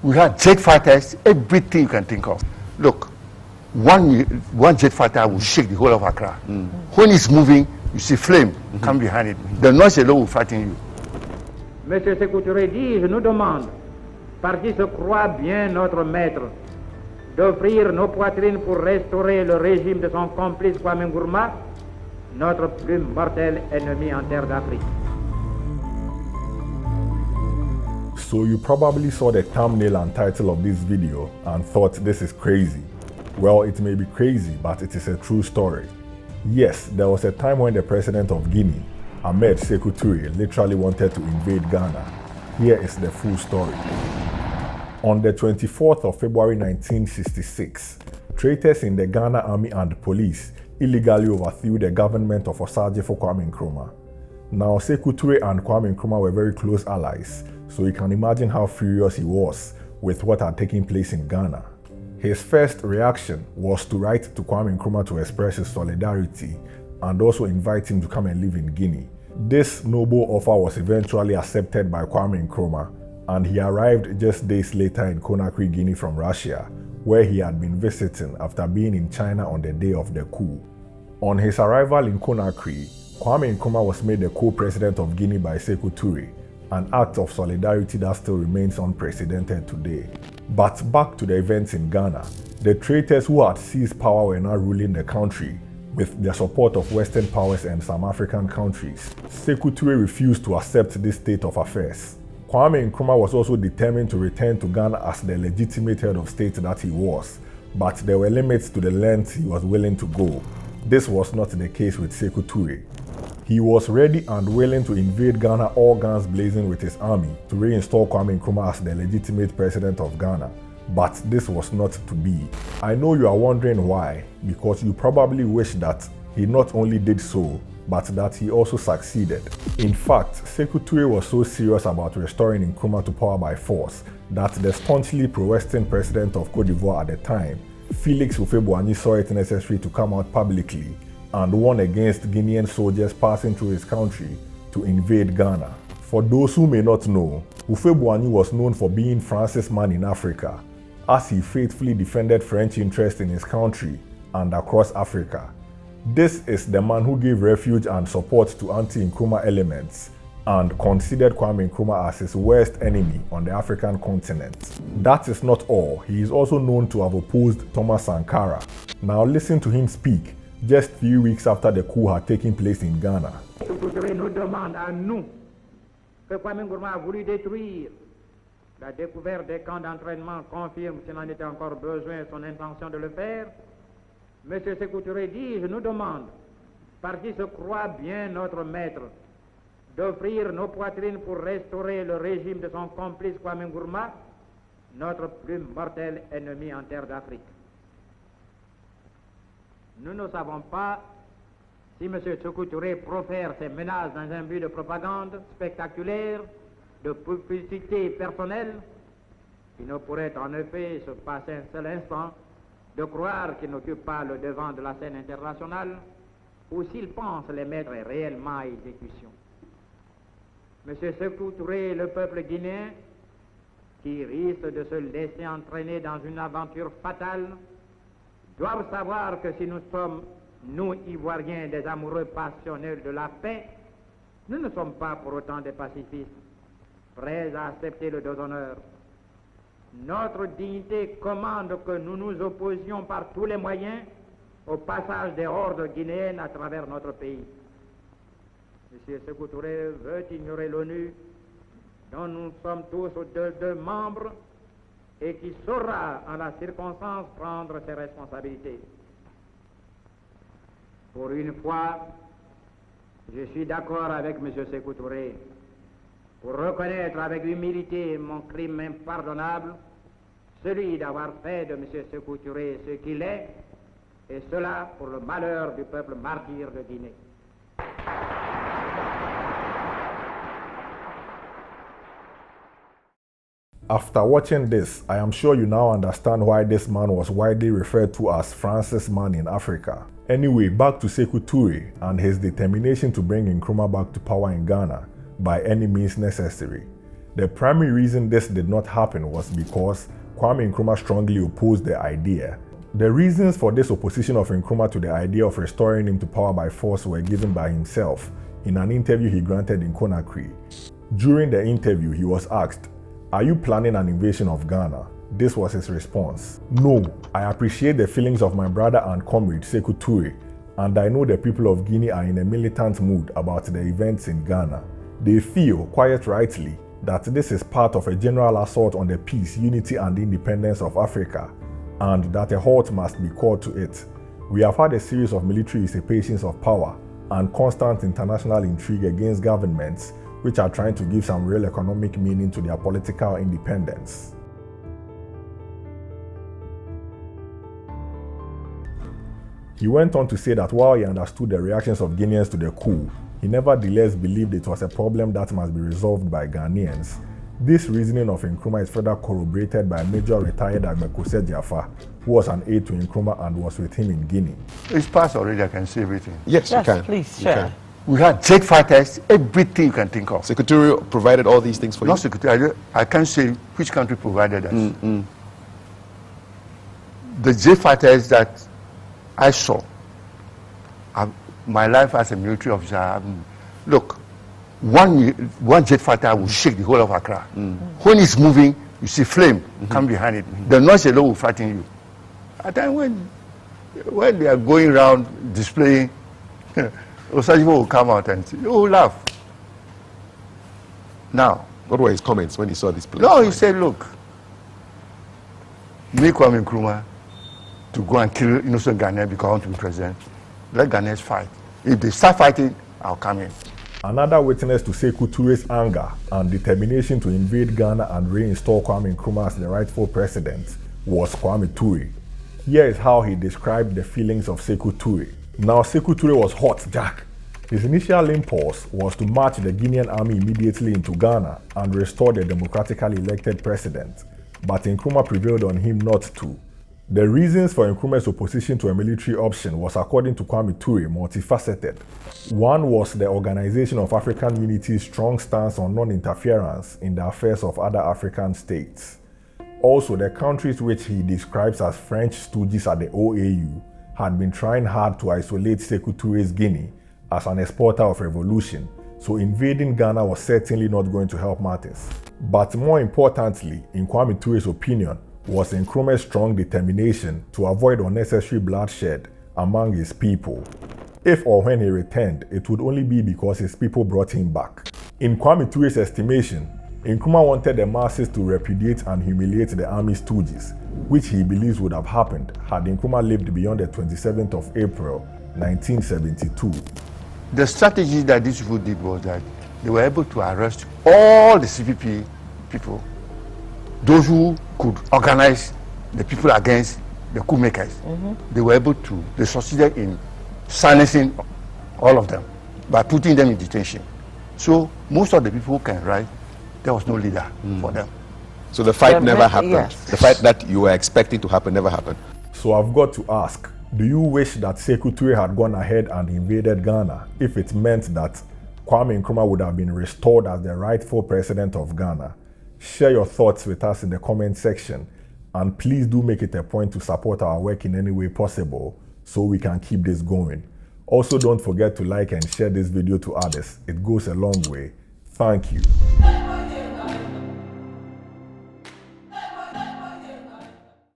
We had jet fighters, everything you can think of. Look, one jet fighter will shake the whole of Accra. When it's moving, you see flame come behind it. The noise alone will frighten you. Monsieur Sékou Touré dit, je nous demande, par qui se croit bien notre maître, d'offrir nos poitrines pour restaurer le régime de son complice Kwame Nkrumah, notre plus mortel ennemi en terre d'Afrique. So you probably saw the thumbnail and title of this video and thought this is crazy. Well, it may be crazy, but it is a true story. Yes, there was a time when the President of Guinea, Sékou Touré, literally wanted to invade Ghana. Here is the full story. On the 24th of February 1966, traitors in the Ghana Army and Police illegally overthrew the government of Osagyefo Kwame Nkrumah. Now, Sékou Touré and Kwame Nkrumah were very close allies, so you can imagine how furious he was with what had taken place in Ghana. His first reaction was to write to Kwame Nkrumah to express his solidarity and also invite him to come and live in Guinea. This noble offer was eventually accepted by Kwame Nkrumah, and he arrived just days later in Conakry, Guinea from Russia, where he had been visiting after being in China on the day of the coup. On his arrival in Conakry, Kwame Nkrumah was made the co-president of Guinea by Sékou Touré, an act of solidarity that still remains unprecedented today. But back to the events in Ghana. The traitors who had seized power were now ruling the country, with the support of Western powers and some African countries. Sékou Touré refused to accept this state of affairs. Kwame Nkrumah was also determined to return to Ghana as the legitimate head of state that he was, but there were limits to the lengths he was willing to go. This was not the case with Sékou Touré. He was ready and willing to invade Ghana, all guns blazing, with his army to reinstall Kwame Nkrumah as the legitimate president of Ghana. But this was not to be. I know you are wondering why, because you probably wish that he not only did so, but that he also succeeded. In fact, Sékou Touré was so serious about restoring Nkrumah to power by force that the staunchly pro-Western president of Côte d'Ivoire at the time, Félix Houphouët-Boigny, saw it necessary to come out publicly and warn against Guinean soldiers passing through his country to invade Ghana. For those who may not know, Houphouët-Boigny was known for being France's man in Africa, as he faithfully defended French interests in his country and across Africa. This is the man who gave refuge and support to anti-Nkrumah elements and considered Kwame Nkrumah as his worst enemy on the African continent. That is not all. He is also known to have opposed Thomas Sankara. Now listen to him speak just few weeks after the coup had taken place in Ghana. Nous demande à nous que Kwame Nkrumah a voulu détruire. La découverte des camps d'entraînement confirme, s'il en était encore besoin, son intention de le faire. Monsieur Sékou Touré dit, je nous demande, par qui se croit bien notre maître, d'offrir nos poitrines pour restaurer le régime de son complice Kwame Nkrumah, notre plus mortel ennemi en terre d'Afrique. Nous ne savons pas si M. Sékou Touré profère ces menaces dans un but de propagande spectaculaire, de publicité personnelle. Il ne pourrait en effet se passer un seul instant de croire qu'il n'occupe pas le devant de la scène internationale ou s'il pense les mettre réellement à exécution. M. Sékou Touré et le peuple guinéen, qui risque de se laisser entraîner dans une aventure fatale, doivent savoir que si nous sommes, nous Ivoiriens, des amoureux passionnels de la paix, nous ne sommes pas pour autant des pacifistes, prêts à accepter le déshonneur. Notre dignité commande que nous nous opposions par tous les moyens au passage des hordes guinéennes à travers notre pays. M. Sékou Touré veut ignorer l'ONU, dont nous sommes tous deux membres, et qui saura, en la circonstance, prendre ses responsabilités. Pour une fois, je suis d'accord avec M. Sékou Touré pour reconnaître avec humilité mon crime impardonnable, celui d'avoir fait de M. Sékou Touré ce qu'il est, et cela pour le malheur du peuple martyr de Guinée. After watching this, I am sure you now understand why this man was widely referred to as France's man in Africa. Anyway, back to Sékou Touré and his determination to bring Nkrumah back to power in Ghana by any means necessary. The primary reason this did not happen was because Kwame Nkrumah strongly opposed the idea. The reasons for this opposition of Nkrumah to the idea of restoring him to power by force were given by himself in an interview he granted in Conakry. During the interview, he was asked, "Are you planning an invasion of Ghana?" This was his response. "No, I appreciate the feelings of my brother and comrade Sékou Touré, and I know the people of Guinea are in a militant mood about the events in Ghana. They feel, quite rightly, that this is part of a general assault on the peace, unity and independence of Africa, and that a halt must be called to it. We have had a series of military usurpations of power and constant international intrigue against governments which are trying to give some real economic meaning to their political independence." He went on to say that while he understood the reactions of Guineans to the coup, he nevertheless believed it was a problem that must be resolved by Ghanaians. This reasoning of Nkrumah is further corroborated by Major retired Gbeku, who was an aide to Nkrumah and was with him in Guinea. It's past already, I can say everything. Yes, you can. Please, You share. can. We had jet fighters, everything you can think of. Sékou Touré provided all these things for Not you? security, I can't say which country provided us. The jet fighters that I saw, my life as a military officer, look, one jet fighter will shake the whole of Accra. When it's moving, you see flame come behind it. The noise alone will frighten you. At the time when they are going around displaying, Osajibo will come out and say, "Oh, laugh." Now, What were his comments when he saw this place? no, he said, "Look, me Kwame Nkrumah to go and kill innocent Ghanaians because I want to be president. Let Ghanaians fight. If they start fighting, I'll come in." Another witness to Sékou Touré's anger and determination to invade Ghana and reinstall Kwame Nkrumah as the rightful president was Kwame Ture. Here is how he described the feelings of Sékou Touré. Now, Sékou Touré was hot, Jack. His initial impulse was to march the Guinean army immediately into Ghana and restore the democratically elected president, but Nkrumah prevailed on him not to. The reasons for Nkrumah's opposition to a military option was, according to Kwame Ture, multifaceted. One was the Organization of African Unity's strong stance on non-interference in the affairs of other African states. Also, the countries which he describes as French stooges at the OAU had been trying hard to isolate Sékou Touré's Guinea as an exporter of revolution, so invading Ghana was certainly not going to help matters. But more importantly, in Kwame Touré's opinion, was Nkrumah's strong determination to avoid unnecessary bloodshed among his people. If or when he returned, it would only be because his people brought him back. In Kwame Touré's estimation, Nkrumah wanted the masses to repudiate and humiliate the army stooges, which he believes would have happened had Nkrumah lived beyond the 27th of April, 1972. The strategy that these people did was that they were able to arrest all the CPP people, those who could organize the people against the coup makers. They were able to, they succeeded in silencing all of them by putting them in detention. So most of the people who can write, there was no leader for them. So the fight never happened. Yes. The fight that you were expecting to happen never happened. So I've got to ask, do you wish that Sékou Touré had gone ahead and invaded Ghana if it meant that Kwame Nkrumah would have been restored as the rightful president of Ghana? Share your thoughts with us in the comment section, and please do make it a point to support our work in any way possible so we can keep this going. Also, don't forget to like and share this video to others. It goes a long way. Thank you.